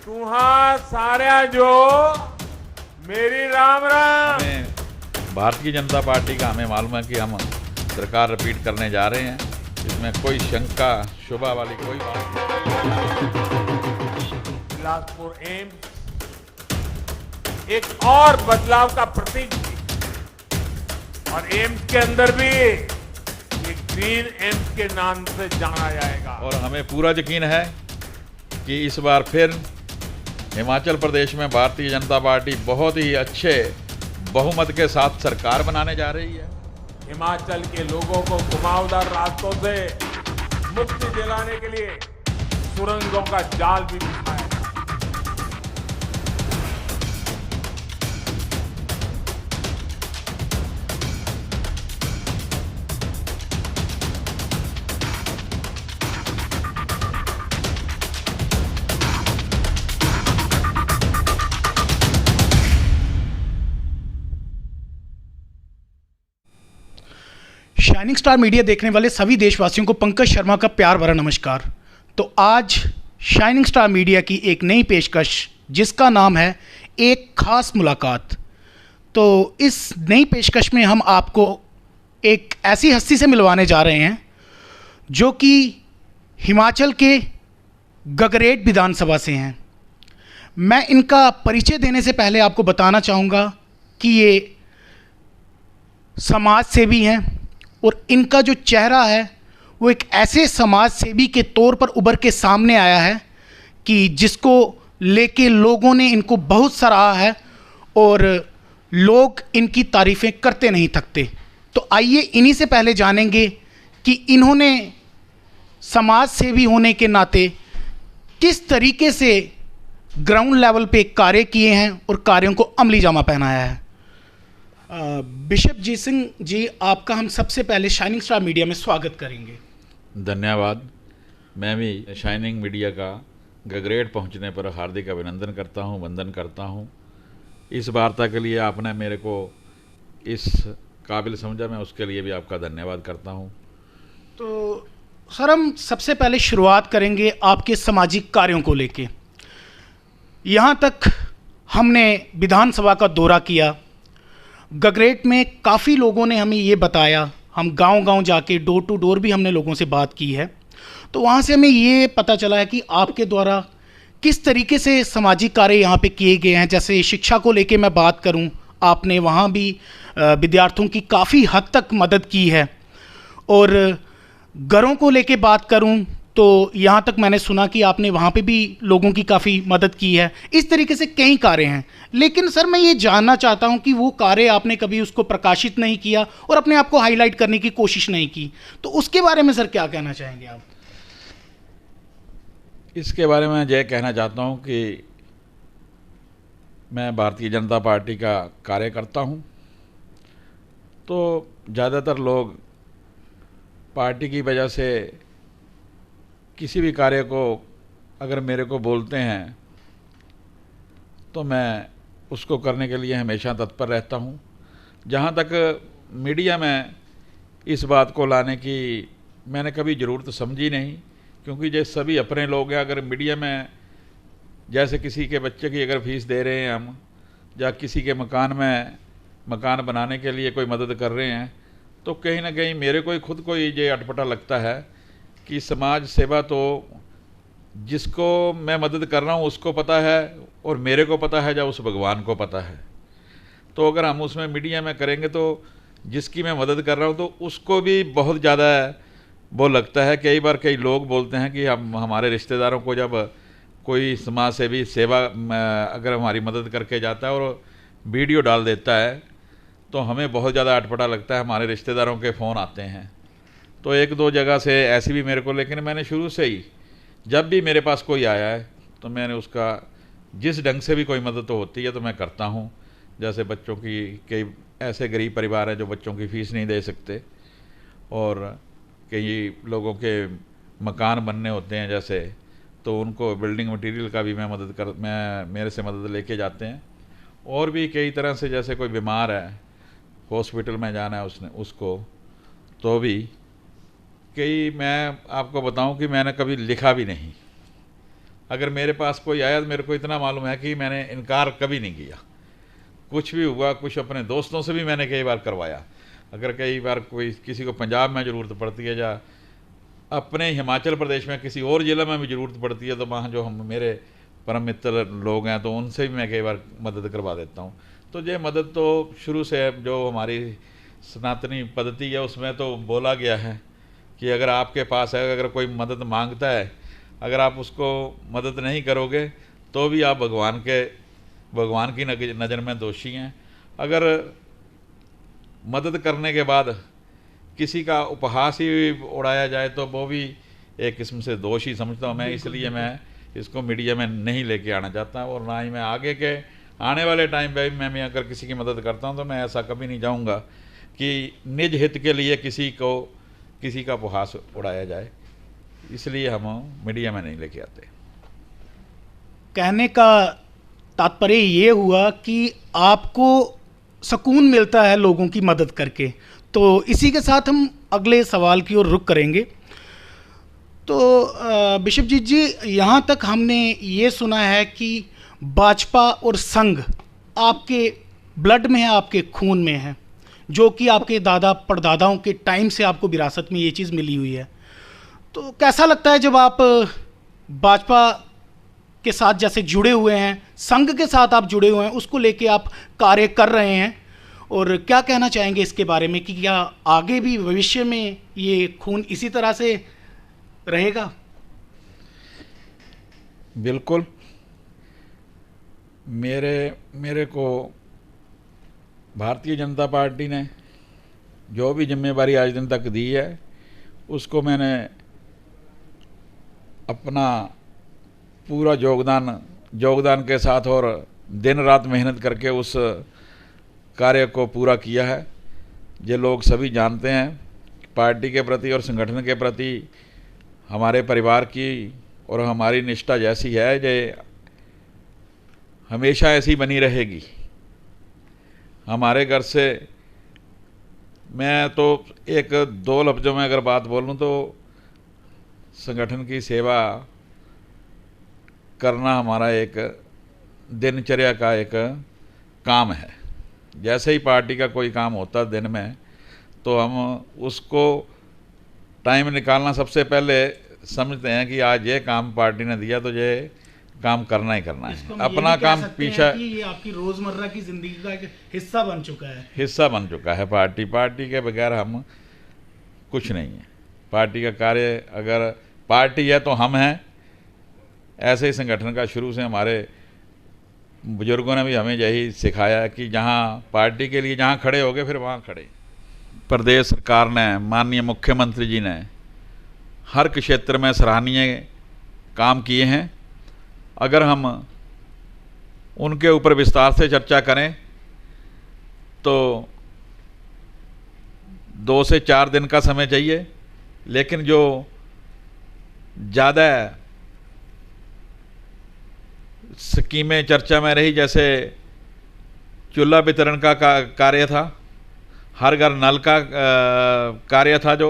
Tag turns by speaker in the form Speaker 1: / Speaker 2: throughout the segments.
Speaker 1: तुहा साऱ्या जो मेरी राम राम।
Speaker 2: हमें भारतीय जनता पार्टी का हमें मालूम है कि हम सरकार रिपीट करने जा रहे हैं। इसमें कोई शंका शुबा वाली कोई बात नहीं।
Speaker 1: बिलासपुर एम्स एक और बदलाव का प्रतीक थी और एम्स के अंदर भी एक ग्रीन एम्स के नाम से जाना जाएगा।
Speaker 2: और हमें पूरा यकीन है कि इस बार फिर हिमाचल प्रदेश में भारतीय जनता पार्टी बहुत ही अच्छे बहुमत के साथ सरकार बनाने जा रही है।
Speaker 1: हिमाचल के लोगों को घुमावदार रास्तों से मुक्ति दिलाने के लिए सुरंगों का जाल भी बिछाया।
Speaker 3: शाइनिंग स्टार मीडिया देखने वाले सभी देशवासियों को पंकज शर्मा का प्यार भरा नमस्कार। तो आज शाइनिंग स्टार मीडिया की एक नई पेशकश जिसका नाम है एक खास मुलाकात। तो इस नई पेशकश में हम आपको एक ऐसी हस्ती से मिलवाने जा रहे हैं जो कि हिमाचल के गगरेट विधानसभा से हैं। मैं इनका परिचय देने से पहले आपको बताना चाहूँगा कि ये समाज सेवी हैं और इनका जो चेहरा है वो एक ऐसे समाज सेवी के तौर पर उभर के सामने आया है कि जिसको लेके लोगों ने इनको बहुत सराहा है और लोग इनकी तारीफ़ें करते नहीं थकते। तो आइए इन्हीं से पहले जानेंगे कि इन्होंने समाज सेवी होने के नाते किस तरीके से ग्राउंड लेवल पे कार्य किए हैं और कार्यों को अमली जामा पहनाया है। बिशप जी सिंह जी, आपका हम सबसे पहले शाइनिंग स्टार मीडिया में स्वागत करेंगे।
Speaker 2: धन्यवाद। मैं भी शाइनिंग मीडिया का गगरेट पहुंचने पर हार्दिक अभिनंदन करता हूं, वंदन करता हूं। इस वार्ता के लिए आपने मेरे को इस काबिल समझा, मैं उसके लिए भी आपका धन्यवाद करता हूं।
Speaker 3: तो सर, हम सबसे पहले शुरुआत करेंगे आपके सामाजिक कार्यों को लेके। यहाँ तक हमने विधानसभा का दौरा किया, गगरेट में काफ़ी लोगों ने हमें ये बताया, हम गांव-गांव जाके डोर टू डोर भी हमने लोगों से बात की है, तो वहाँ से हमें ये पता चला है कि आपके द्वारा किस तरीके से सामाजिक कार्य यहाँ पे किए गए हैं। जैसे शिक्षा को लेके मैं बात करूँ, आपने वहाँ भी विद्यार्थियों की काफ़ी हद तक मदद की है। और घरों को लेके बात करूँ तो यहाँ तक मैंने सुना कि आपने वहाँ पे भी लोगों की काफ़ी मदद की है। इस तरीके से कई कार्य हैं, लेकिन सर मैं ये जानना चाहता हूँ कि वो कार्य आपने कभी उसको प्रकाशित नहीं किया और अपने आप को हाईलाइट करने की कोशिश नहीं की, तो उसके बारे में सर क्या कहना चाहेंगे आप?
Speaker 2: इसके बारे में यह कहना चाहता हूँ कि मैं भारतीय जनता पार्टी का कार्यकर्ता हूँ, तो ज़्यादातर लोग पार्टी की वजह से किसी भी कार्य को अगर मेरे को बोलते हैं तो मैं उसको करने के लिए हमेशा तत्पर रहता हूँ। जहाँ तक मीडिया में इस बात को लाने की मैंने कभी ज़रूरत समझी नहीं, क्योंकि जैसे सभी अपने लोग हैं। अगर मीडिया में जैसे किसी के बच्चे की अगर फीस दे रहे हैं हम, या किसी के मकान बनाने के लिए कोई मदद कर रहे हैं, तो कहीं ना कहीं मेरे को ही खुद को ये अटपटा लगता है कि समाज सेवा तो जिसको मैं मदद कर रहा हूँ उसको पता है और मेरे को पता है, या उस भगवान को पता है। तो अगर हम उसमें मीडिया में करेंगे तो जिसकी मैं मदद कर रहा हूँ तो उसको भी बहुत ज़्यादा वो लगता है। कई बार कई लोग बोलते हैं कि हम हमारे रिश्तेदारों को जब कोई समाज सेवी सेवा अगर हमारी मदद करके जाता है और वीडियो डाल देता है तो हमें बहुत ज़्यादा अटपटा लगता है। हमारे रिश्तेदारों के फ़ोन आते हैं, तो एक दो जगह से ऐसी भी मेरे को, लेकिन मैंने शुरू से ही जब भी मेरे पास कोई आया है तो मैंने उसका जिस ढंग से भी कोई मदद तो होती है तो मैं करता हूँ। जैसे बच्चों की, कई ऐसे गरीब परिवार हैं जो बच्चों की फ़ीस नहीं दे सकते, और कई लोगों के मकान बनने होते हैं जैसे, तो उनको बिल्डिंग मटेरियल का भी मैं मेरे से मदद लेके जाते हैं। और भी कई तरह से, जैसे कोई बीमार है, हॉस्पिटल में जाना है उसको, तो भी कई, मैं आपको बताऊं कि मैंने कभी लिखा भी नहीं। अगर मेरे पास कोई आया तो मेरे को इतना मालूम है कि मैंने इनकार कभी नहीं किया। कुछ भी हुआ, कुछ अपने दोस्तों से भी मैंने कई बार करवाया। अगर कई बार कोई किसी को पंजाब में ज़रूरत पड़ती है या अपने हिमाचल प्रदेश में किसी और ज़िले में भी ज़रूरत पड़ती है, तो वहाँ जो हम मेरे परम मित्र लोग हैं तो उनसे भी मैं कई बार मदद करवा देता हूँ। तो ये मदद तो शुरू से जो हमारी सनातनी पद्धति है उसमें तो बोला गया है कि अगर आपके पास है, अगर कोई मदद मांगता है, अगर आप उसको मदद नहीं करोगे तो भी आप भगवान की नज़र में दोषी हैं। अगर मदद करने के बाद किसी का उपहास ही उड़ाया जाए तो वो भी एक किस्म से दोष ही समझता हूँ मैं। इसलिए मैं इसको मीडिया में नहीं लेके आना चाहता, और ना ही मैं आगे के आने वाले टाइम पे मैं अगर किसी की मदद करता हूँ तो मैं ऐसा कभी नहीं चाहूँगा कि निज हित के लिए किसी का उपहास उड़ाया जाए। इसलिए हम मीडिया में नहीं लेके आते।
Speaker 3: कहने का तात्पर्य ये हुआ कि आपको सुकून मिलता है लोगों की मदद करके। तो इसी के साथ हम अगले सवाल की ओर रुख करेंगे। तो बिशपजीत जी, यहाँ तक हमने ये सुना है कि भाजपा और संघ आपके ब्लड में है, आपके खून में है, जो कि आपके दादा परदादाओं के टाइम से आपको विरासत में ये चीज़ मिली हुई है। तो कैसा लगता है जब आप भाजपा के साथ जैसे जुड़े हुए हैं, संघ के साथ आप जुड़े हुए हैं, उसको लेके आप कार्य कर रहे हैं, और क्या कहना चाहेंगे इसके बारे में कि क्या आगे भी भविष्य में ये खून इसी तरह से रहेगा?
Speaker 2: बिल्कुल। मेरे को भारतीय जनता पार्टी ने जो भी जिम्मेवारी आज दिन तक दी है उसको मैंने अपना पूरा योगदान के साथ और दिन रात मेहनत करके उस कार्य को पूरा किया है। ये लोग सभी जानते हैं पार्टी के प्रति और संगठन के प्रति हमारे परिवार की और हमारी निष्ठा जैसी है, ये हमेशा ऐसी बनी रहेगी। हमारे घर से मैं तो एक दो लफ्ज़ों में अगर बात बोलूं तो संगठन की सेवा करना हमारा एक दिनचर्या का एक काम है। जैसे ही पार्टी का कोई काम होता है दिन में, तो हम उसको टाइम निकालना सबसे पहले समझते हैं कि आज ये काम पार्टी ने दिया तो ये काम करना ही करना है। अपना काम पीछा,
Speaker 3: ये आपकी रोज़मर्रा की ज़िंदगी का एक हिस्सा बन चुका है। पार्टी के बगैर हम कुछ नहीं है। पार्टी का कार्य, अगर पार्टी है तो हम हैं। ऐसे ही संगठन का शुरू से हमारे बुजुर्गों ने भी हमें यही सिखाया कि जहाँ पार्टी के लिए जहाँ खड़े होगे फिर वहाँ खड़े। प्रदेश सरकार ने, माननीय मुख्यमंत्री जी ने हर क्षेत्र में सराहनीय काम किए हैं। अगर हम उनके ऊपर विस्तार से चर्चा करें तो 2 से 4 दिन का समय चाहिए, लेकिन जो ज़्यादा स्कीमें चर्चा में रही, जैसे चूल्हा वितरण का कार्य था, हर घर नल का कार्य था जो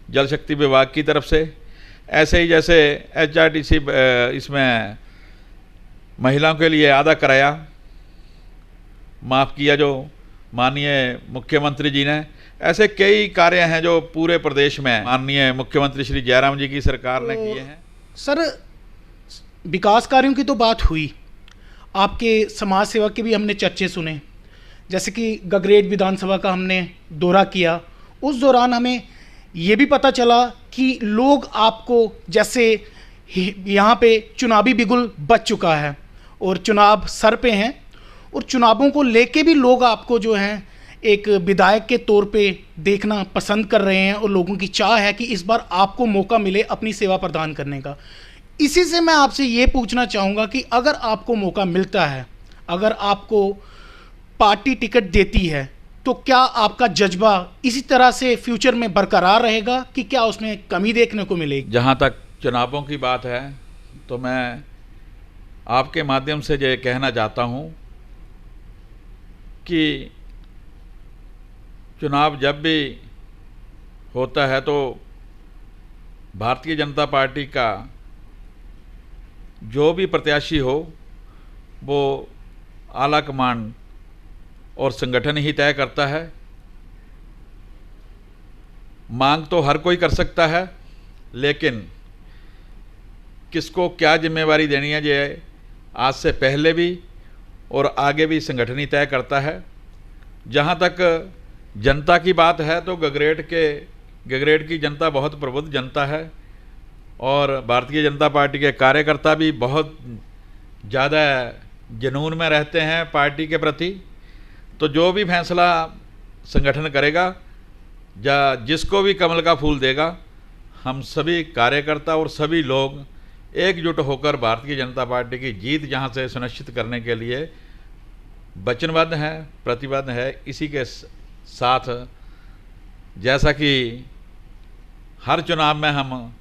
Speaker 3: जल शक्ति विभाग की तरफ से, ऐसे ही जैसे HRTC इसमें महिलाओं के लिए आधा किराया माफ़ किया जो माननीय मुख्यमंत्री जी ने। ऐसे कई कार्य हैं जो पूरे प्रदेश में माननीय मुख्यमंत्री श्री जयराम जी की सरकार ने किए हैं। सर, विकास कार्यों की तो बात हुई, आपके समाज सेवा के भी हमने चर्चे सुने, जैसे कि गगरेट विधानसभा का हमने दौरा किया। उस दौरान हमें ये भी पता चला कि लोग आपको, जैसे यहाँ पे चुनावी बिगुल बच चुका है और चुनाव सर पे हैं, और चुनावों को लेके भी लोग आपको जो हैं एक विधायक के तौर पे देखना पसंद कर रहे हैं, और लोगों की चाह है कि इस बार आपको मौका मिले अपनी सेवा प्रदान करने का। इसी से मैं आपसे ये पूछना चाहूँगा कि अगर आपको मौका मिलता है, अगर आपको पार्टी टिकट देती है, तो क्या आपका जज्बा इसी तरह से फ्यूचर में बरकरार रहेगा कि क्या उसमें कमी देखने को मिलेगी?
Speaker 2: जहाँ तक चुनावों की बात है तो मैं आपके माध्यम से ये कहना चाहता हूँ कि चुनाव जब भी होता है तो भारतीय जनता पार्टी का जो भी प्रत्याशी हो वो आला कमान और संगठन ही तय करता है। मांग तो हर कोई कर सकता है, लेकिन किसको क्या जिम्मेवारी देनी है ये आज से पहले भी और आगे भी संगठन ही तय करता है। जहाँ तक जनता की बात है तो गगरेट की जनता बहुत प्रबुद्ध जनता है और भारतीय जनता पार्टी के कार्यकर्ता भी बहुत ज़्यादा जुनून में रहते हैं पार्टी के प्रति। तो जो भी फैसला संगठन करेगा या जिसको भी कमल का फूल देगा, हम सभी कार्यकर्ता और सभी लोग एकजुट होकर भारतीय जनता पार्टी की जीत जहां से सुनिश्चित करने के लिए वचनबद्ध हैं, प्रतिबद्ध है। इसी के साथ जैसा कि हर चुनाव में हम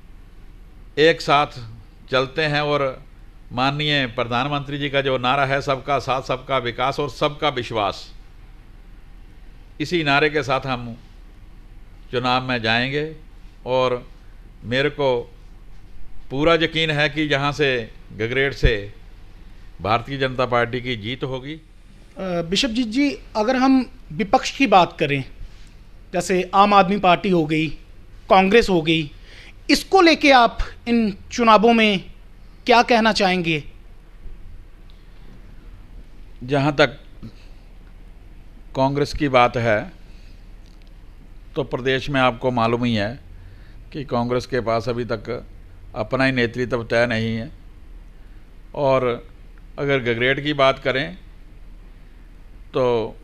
Speaker 2: एक साथ चलते हैं और माननीय प्रधानमंत्री जी का जो नारा है सबका साथ, सबका विकास और सबका विश्वास, इसी नारे के साथ हम चुनाव में जाएंगे और मेरे को पूरा यकीन है कि यहाँ से गगरेट से भारतीय जनता पार्टी की जीत होगी।
Speaker 3: बिशपजीत जी, अगर हम विपक्ष की बात करें, जैसे आम आदमी पार्टी हो गई, कांग्रेस हो गई, इसको लेके आप इन चुनावों में क्या कहना चाहेंगे?
Speaker 2: जहाँ तक कांग्रेस की बात है तो प्रदेश में आपको मालूम ही है कि कांग्रेस के पास अभी तक अपना ही नेतृत्व तय नहीं है। और अगर गगरेट की बात करें तो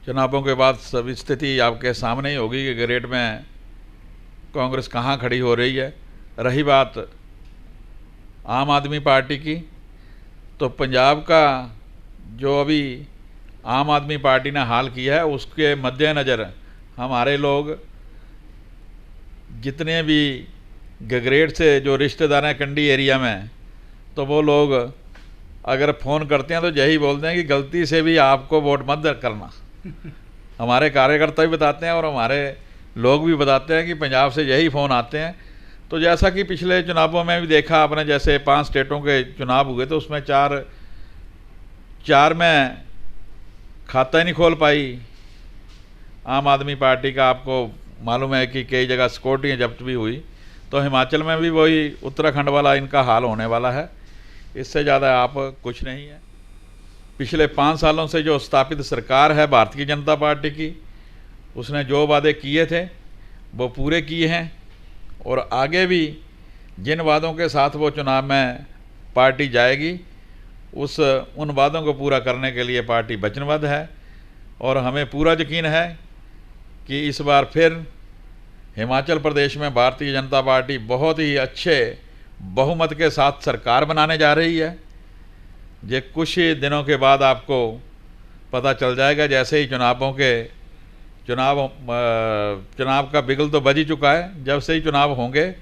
Speaker 2: चुनावों के बाद सब स्थिति आपके सामने ही होगी कि गगरेट में कांग्रेस कहाँ खड़ी हो रही है। रही बात आम आदमी पार्टी की, तो पंजाब का जो अभी आम आदमी पार्टी ने हाल किया है उसके मद्देनज़र हमारे लोग जितने भी गगरेट से जो रिश्तेदार हैं कंडी एरिया में, तो वो लोग अगर फ़ोन करते हैं तो यही बोलते हैं कि गलती से भी आपको वोट मत करना। हमारे कार्यकर्ता भी बताते हैं और हमारे लोग भी बताते हैं कि पंजाब से यही फ़ोन आते हैं। तो जैसा कि पिछले चुनावों में भी देखा आपने, जैसे 5 स्टेटों के चुनाव हुए तो उसमें चार में खाता ही नहीं खोल पाई आम आदमी पार्टी का। आपको मालूम है कि कई जगह सिक्योरिटियाँ जब्त भी हुई। तो हिमाचल में भी वही उत्तराखंड वाला इनका हाल होने वाला है। इससे ज़्यादा आप कुछ नहीं है। पिछले 5 सालों से जो स्थापित सरकार है भारतीय जनता पार्टी की, उसने जो वादे किए थे वो पूरे किए हैं और आगे भी जिन वादों के साथ वो चुनाव में पार्टी जाएगी उन वादों को पूरा करने के लिए पार्टी वचनबद्ध है। और हमें पूरा यकीन है कि इस बार फिर हिमाचल प्रदेश में भारतीय जनता पार्टी बहुत ही अच्छे बहुमत के साथ सरकार बनाने जा रही है। ये कुछ ही दिनों के बाद आपको पता चल जाएगा। जैसे ही चुनाव का बिगुल तो बज ही चुका है। जब से ही चुनाव होंगे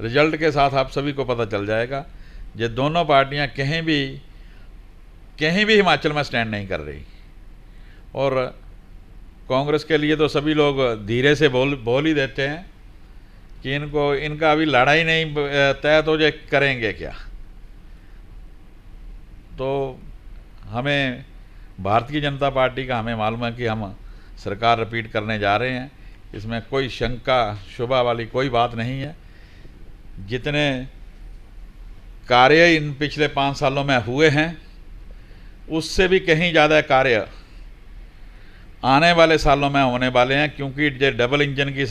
Speaker 2: रिजल्ट के साथ आप सभी को पता चल जाएगा। ये दोनों पार्टियां कहीं भी हिमाचल में स्टैंड नहीं कर रही। और कांग्रेस के लिए तो सभी लोग धीरे से बोल ही देते हैं कि इनका अभी लड़ाई नहीं तय तो ये करेंगे क्या। तो हमें भारतीय जनता पार्टी का हमें मालूम है कि हम सरकार रिपीट करने जा रहे हैं। इसमें कोई शंका शुबा वाली कोई बात नहीं है। जितने कार्य इन पिछले 5 सालों में हुए हैं उससे भी कहीं ज़्यादा कार्य आने वाले सालों में होने वाले हैं, क्योंकि ये डबल इंजन की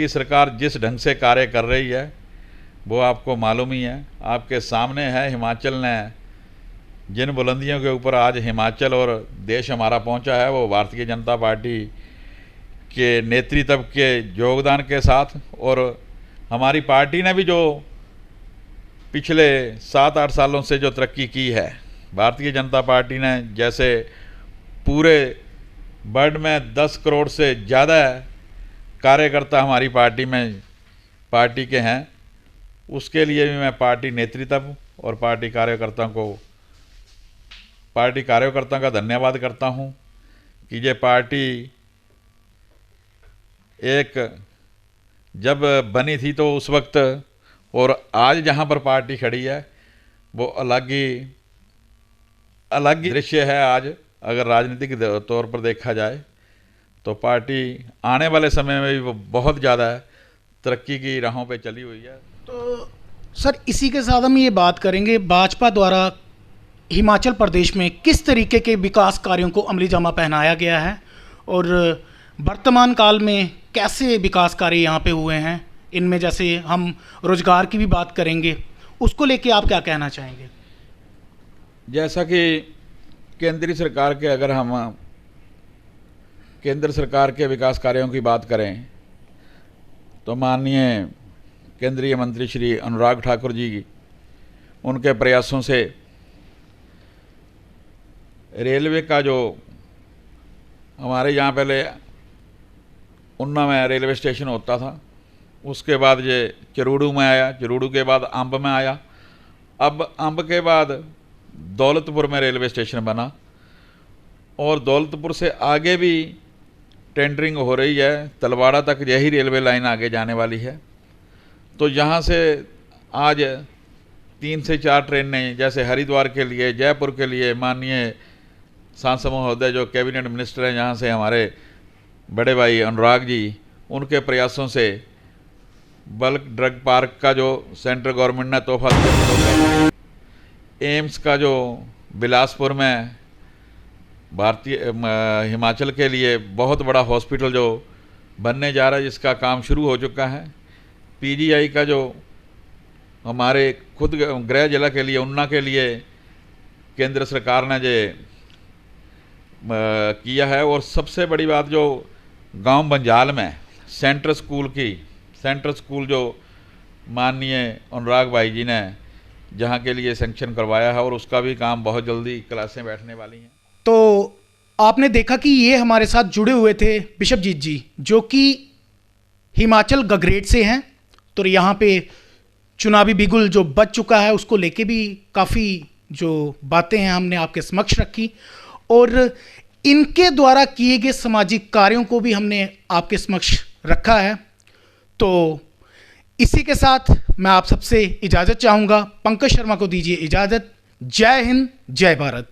Speaker 2: सरकार जिस ढंग से कार्य कर रही है वो आपको मालूम ही है। आपके सामने है हिमाचल ने जिन बुलंदियों के ऊपर आज हिमाचल और देश हमारा पहुंचा है वो भारतीय जनता पार्टी के नेतृत्व के योगदान के साथ। और हमारी पार्टी ने भी जो पिछले 7-8 सालों से जो तरक्की की है, भारतीय जनता पार्टी ने जैसे पूरे वर्ल्ड में 10 करोड़ से ज़्यादा कार्यकर्ता हमारी पार्टी के हैं, उसके लिए भी मैं पार्टी नेतृत्व और पार्टी कार्यकर्ताओं का धन्यवाद करता हूं कि ये पार्टी एक जब बनी थी तो उस वक्त और आज जहाँ पर पार्टी खड़ी है वो अलग ही दृश्य है। आज अगर राजनीतिक तौर पर देखा जाए तो पार्टी आने वाले समय में भी वो बहुत ज़्यादा तरक्की की राहों पे चली हुई है।
Speaker 3: तो सर इसी के साथ हम ये बात करेंगे, भाजपा द्वारा हिमाचल प्रदेश में किस तरीके के विकास कार्यों को अमली जामा पहनाया गया है और वर्तमान काल में कैसे विकास कार्य यहाँ पे हुए हैं। इनमें जैसे हम रोजगार की भी बात करेंगे, उसको लेके आप क्या कहना चाहेंगे?
Speaker 2: जैसा कि केंद्रीय सरकार के, अगर हम केंद्र सरकार के विकास कार्यों की बात करें तो माननीय केंद्रीय मंत्री श्री अनुराग ठाकुर जी उनके प्रयासों से रेलवे का जो हमारे यहाँ पहले उन्ना में रेलवे स्टेशन होता था, उसके बाद ये चरूड़ू में आया, चरूड़ू के बाद अंब में आया, अब अंब के बाद दौलतपुर में रेलवे स्टेशन बना और दौलतपुर से आगे भी टेंडरिंग हो रही है, तलवाड़ा तक यही रेलवे लाइन आगे जाने वाली है। तो यहाँ से आज 3 से 4 ट्रेनें, जैसे हरिद्वार के लिए, जयपुर के लिए माननीय सांसद महोदय जो कैबिनेट मिनिस्टर हैं यहाँ से, हमारे बड़े भाई अनुराग जी, उनके प्रयासों से बल्क ड्रग पार्क का जो सेंट्रल गवर्नमेंट ने तोहफा दिया, एम्स का जो बिलासपुर में भारतीय हिमाचल के लिए बहुत बड़ा हॉस्पिटल जो बनने जा रहा है, जिसका काम शुरू हो चुका है, पीजीआई का जो हमारे खुद गृह जिला के लिए, उन्ना के लिए केंद्र सरकार ने जो किया है, और सबसे बड़ी बात जो गांव बंजाल में सेंट्रल स्कूल जो माननीय अनुराग भाई जी ने जहां के लिए सैंक्शन करवाया है, और उसका भी काम बहुत जल्दी क्लासें बैठने वाली हैं।
Speaker 3: तो आपने देखा कि ये हमारे साथ जुड़े हुए थे बिशपजीत जी, जो कि हिमाचल गगरेट से हैं। तो यहाँ पे चुनावी बिगुल जो बच चुका है उसको लेके भी काफ़ी जो बातें हैं हमने आपके समक्ष रखी, और इनके द्वारा किए गए सामाजिक कार्यों को भी हमने आपके समक्ष रखा है। तो इसी के साथ मैं आप सबसे इजाज़त चाहूँगा। पंकज शर्मा को दीजिए इजाज़त। जय हिंद, जय भारत।